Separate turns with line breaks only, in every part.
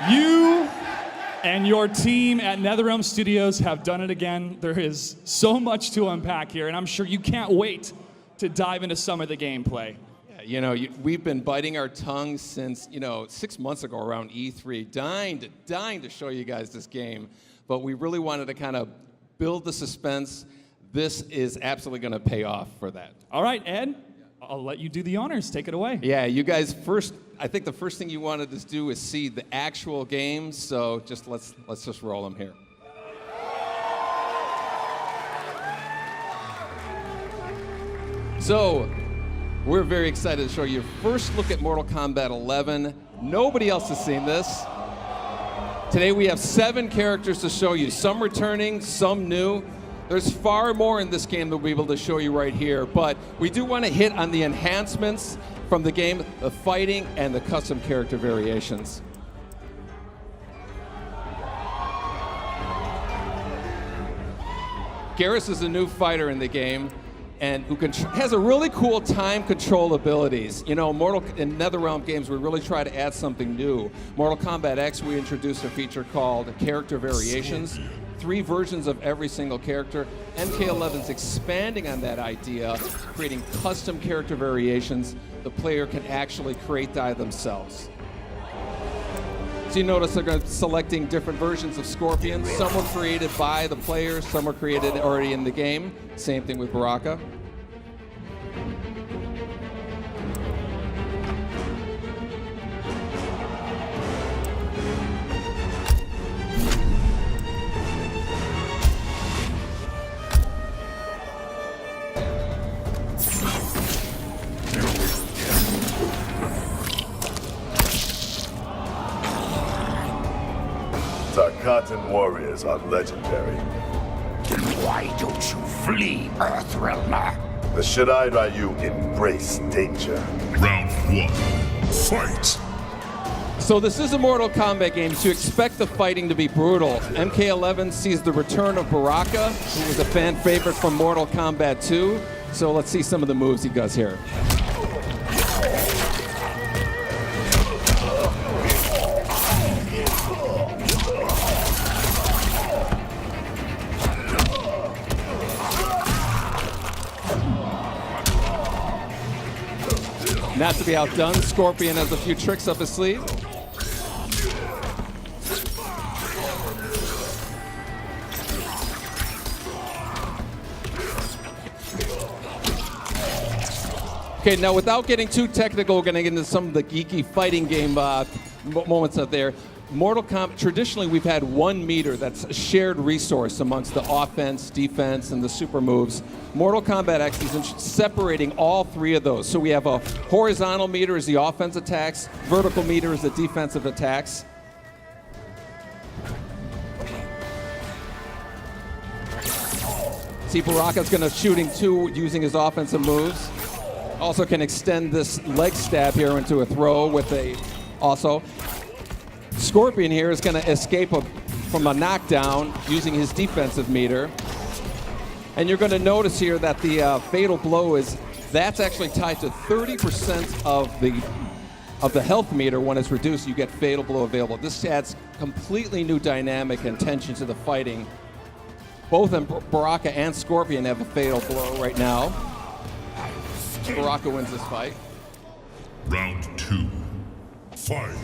You and your team at NetherRealm Studios have done it again. There is so much to unpack here, and I'm sure you can't wait to dive into some of the gameplay.
You know, we've been biting our tongues since, 6 months ago around E3, dying to show you guys this game. But we really wanted to kind of build the suspense. This is absolutely going to pay off for that.
All right, Ed, I'll let you do the honors. Take it away.
Yeah, you guys first, I think the first thing you wanted to do is see the actual game. So just let's just roll them here. So, we're very excited to show you first look at Mortal Kombat 11. Nobody else has seen this. Today we have 7 characters to show you, some returning, some new. There's far more in this game that we'll be able to show you right here, but we do want to hit on the enhancements from the game, the fighting, and the custom character variations. Garrus is a new fighter in the game, and who has a really cool time control abilities. You know, in NetherRealm games, we really try to add something new. Mortal Kombat X, we introduced a feature called Character Variations. 3 versions of every single character. MK11's expanding on that idea, creating custom character variations the player can actually create themselves. So you notice they're selecting different versions of Scorpion. Some were created by the players, some were created already in the game. Same thing with Baraka.
Tarkatan warriors are legendary.
Then why don't you flee, Earthrealmer?
The Shirai Ryu embrace danger.
Round 1, fight!
So this is a Mortal Kombat game, so you expect the fighting to be brutal. MK11 sees the return of Baraka, who was a fan favorite from Mortal Kombat 2. So let's see some of the moves he does here. Not to be outdone, Scorpion has a few tricks up his sleeve. Okay, now without getting too technical, we're going to get into some of the geeky fighting game moments out there. Mortal Kombat, traditionally we've had 1 meter that's a shared resource amongst the offense, defense, and the super moves. Mortal Kombat X is separating all 3 of those. So we have a horizontal meter as the offense attacks, vertical meter as the defensive attacks. See, Baraka's going to shooting 2 using his offensive moves. Also can extend this leg stab here into a throw with a also. Scorpion here is going to escape from a knockdown using his defensive meter. And you're going to notice here that the fatal blow that's actually tied to 30% of the health meter. When it's reduced, you get fatal blow available. This adds completely new dynamic and tension to the fighting. Both Baraka and Scorpion have a fatal blow right now. Baraka wins this fight.
Round 2, fight!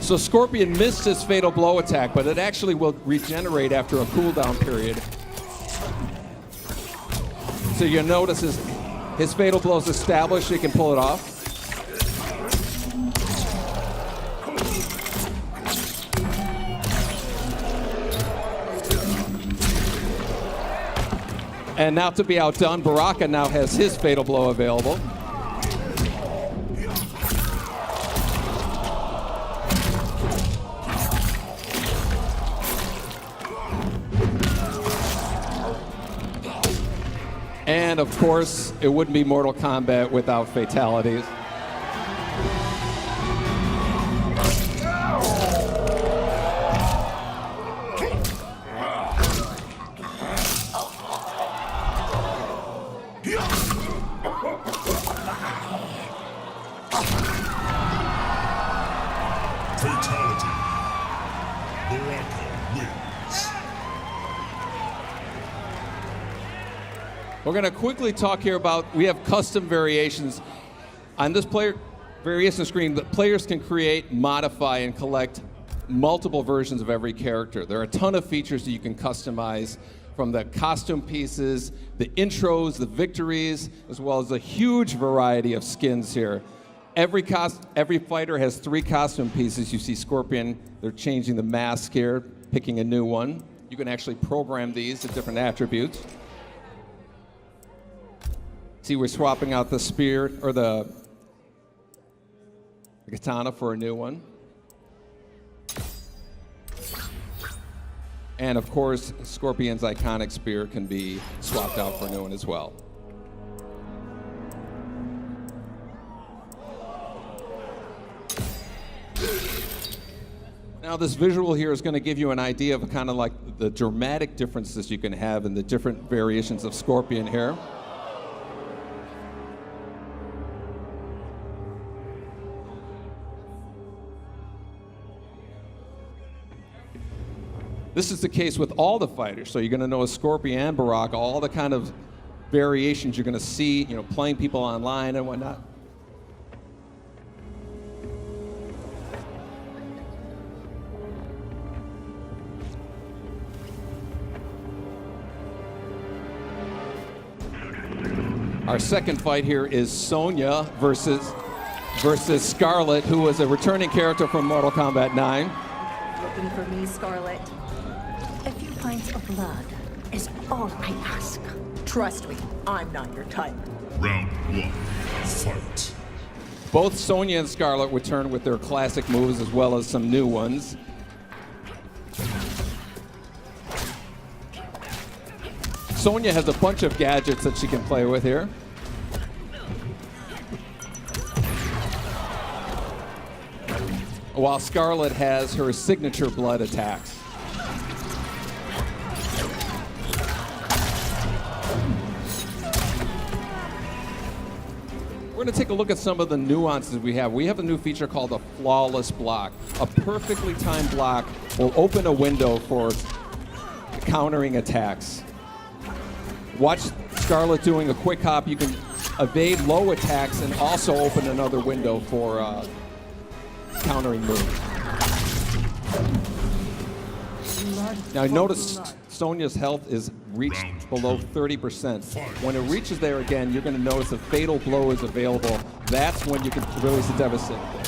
So Scorpion missed his fatal blow attack, but it actually will regenerate after a cooldown period. So you'll notice his fatal blow is established, he can pull it off. And now to be outdone, Baraka now has his fatal blow available. And of course, it wouldn't be Mortal Kombat without fatalities.
Fatality. Baraka wins.
We're going to quickly talk here about, we have custom variations. On this player variation screen, the players can create, modify, and collect multiple versions of every character. There are a ton of features that you can customize, from the costume pieces, the intros, the victories, as well as a huge variety of skins here. Every fighter has 3 costume pieces. You see Scorpion, they're changing the mask here, picking a new one. You can actually program these to different attributes. See, we're swapping out the spear, or the katana for a new one. And of course, Scorpion's iconic spear can be swapped out for a new one as well. Now this visual here is going to give you an idea of kind of like the dramatic differences you can have in the different variations of Scorpion here. This is the case with all the fighters, so you're going to know Scorpion and Baraka, all the kind of variations you're going to see, you know, playing people online and whatnot. Our second fight here is Sonya versus Scarlet, who was a returning character from Mortal Kombat 9.
Looking for me, Scarlet? A few pints of blood is all I ask. Trust me, I'm not your type.
Round 1. Fight.
Both Sonya and Scarlet return with their classic moves as well as some new ones. Sonya has a bunch of gadgets that she can play with here. While Scarlet has her signature blood attacks. We're going to take a look at some of the nuances we have. We have a new feature called a flawless block. A perfectly timed block will open a window for countering attacks. Watch Scarlet doing a quick hop. You can evade low attacks and also open another window for countering moves. Now notice Sonya's health is reached below 30%. When it reaches there again, you're going to notice a fatal blow is available. That's when you can release a devastating blow.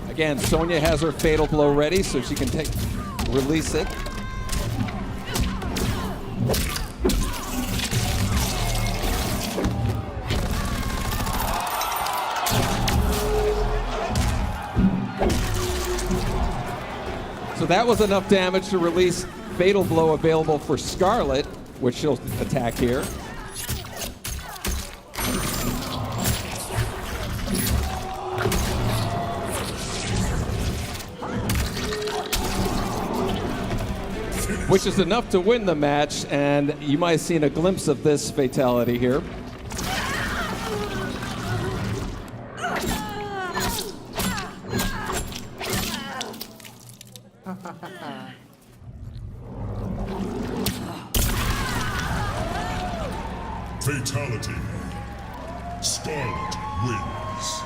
Again, Sonya has her fatal blow ready, so she can release it. So that was enough damage to release fatal blow available for Scarlet, which she'll attack here. Which is enough to win the match, and you might have seen a glimpse of this fatality here.
Fatality. Scarlet wins.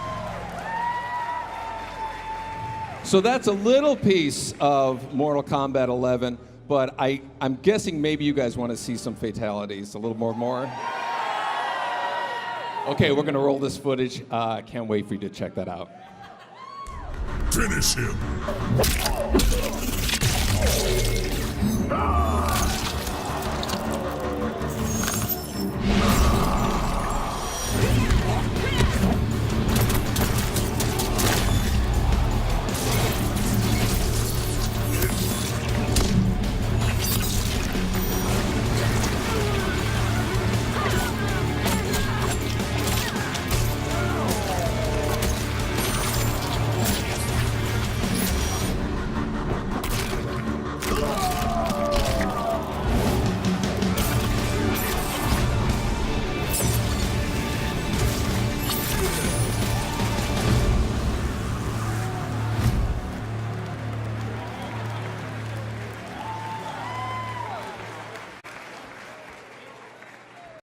So that's a little piece of Mortal Kombat 11. But I'm guessing maybe you guys want to see some fatalities, a little more. Okay, we're going to roll this footage. I can't wait for you to check that out.
Finish him.